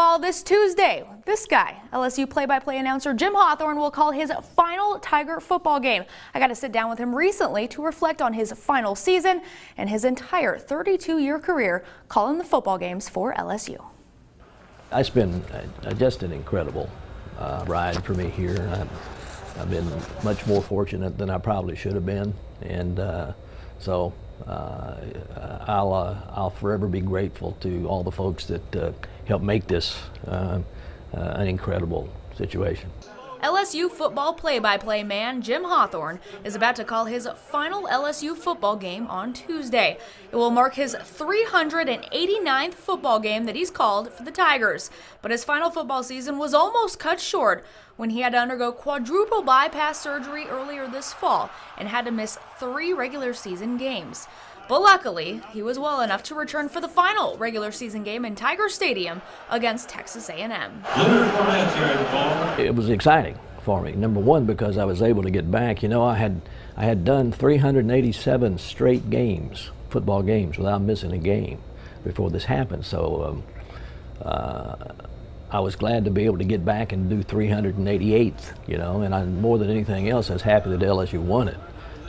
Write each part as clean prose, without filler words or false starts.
football this Tuesday. This guy, LSU play-by-play announcer Jim Hawthorne, will call his final Tiger football game. I got to sit down with him recently to reflect on his final season and his entire 32-year career calling the football games for LSU. It's been just an incredible ride for me here. I've been much more fortunate than I probably should have been, and so I'll forever be grateful to all the folks that helped make this an incredible situation. LSU football play-by-play man Jim Hawthorne is about to call his final LSU football game on Tuesday. It will mark his 389th football game that he's called for the Tigers. But his final football season was almost cut short when he had to undergo quadruple bypass surgery earlier this fall and had to miss 3 regular season games. But luckily, he was well enough to return for the final regular season game in Tiger Stadium against Texas A&M. It was exciting for me. Number one, because I was able to get back. You know, I had done 387 straight games, football games, without missing a game before this happened. So I was glad to be able to get back and do 388th. You know, and more than anything else, I was happy that LSU won it.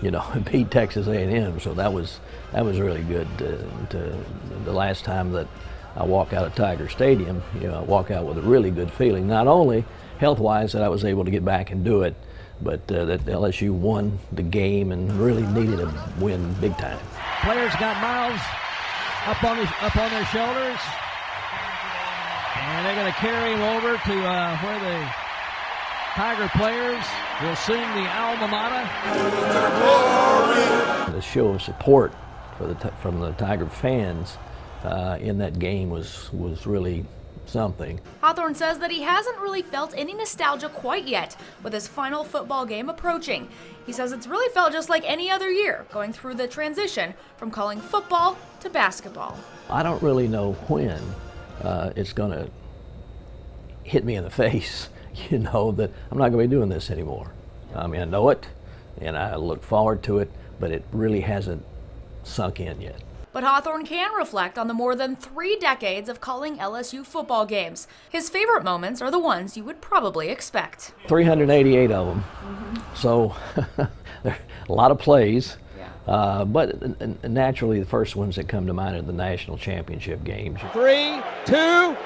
You know, and beat Texas A&M, so that was really good. The last time that I walk out of Tiger Stadium, you know, I walk out with a really good feeling. Not only health-wise that I was able to get back and do it, but that LSU won the game and really needed a win big time. Players got Miles up on their shoulders, and they're going to carry him over to where the Tiger players will sing the alma mater. The show of support from the Tiger fans in that game was really something. Hawthorne says that he hasn't really felt any nostalgia quite yet with his final football game approaching. He says it's really felt just like any other year, going through the transition from calling football to basketball. I don't really know when it's going to hit me in the face. You know, that I'm not going to be doing this anymore. I mean, I know it, and I look forward to it, but it really hasn't sunk in yet. But Hawthorne can reflect on the more than 3 decades of calling LSU football games. His favorite moments are the ones you would probably expect. 388 of them. So there are a lot of plays. But naturally, the first ones that come to mind are the national championship games. 3, 2, 1, 0.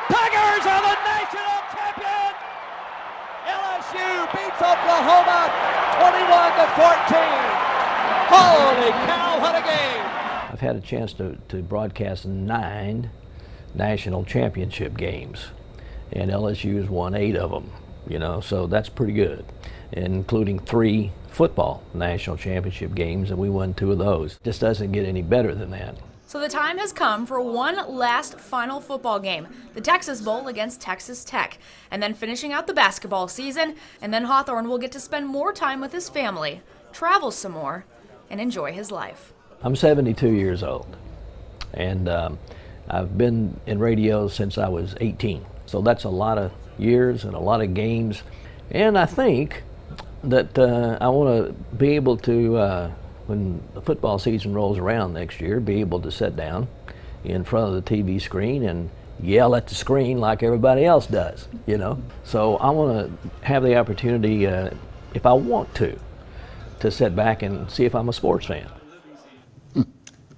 Tigers are the national champion. LSU beats Oklahoma 21-14. Holy cow, what a game! I've had a chance to broadcast 9 national championship games, and LSU has won 8 of them. You know, so that's pretty good, including 3 football national championship games, and we won 2 of those. Just doesn't get any better than that. So the time has come for one last final football game, the Texas Bowl against Texas Tech, and then finishing out the basketball season, and then Hawthorne will get to spend more time with his family, travel some more, and enjoy his life. I'm 72 years old, and I've been in radio since I was 18, so that's a lot of years and a lot of games, and I think that I want to be able to, when the football season rolls around next year, be able to sit down in front of the TV screen and yell at the screen like everybody else does, you know. So I want to have the opportunity, if I want to sit back and see if I'm a sports fan.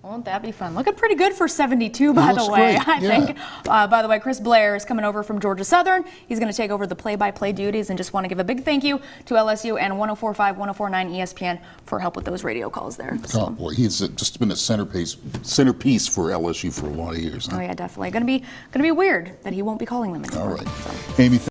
Won't that be fun? Looking pretty good for 72, by the way, I think. By the way, Chris Blair is coming over from Georgia Southern. He's going to take over the play-by-play duties, and just want to give a big thank you to LSU and 104.5, 104.9 ESPN for help with those radio calls there. So. Oh, boy, he's just been a centerpiece for LSU for a lot of years. Huh? Oh yeah, definitely. Going to be weird that he won't be calling them anymore. All right, so. Amy.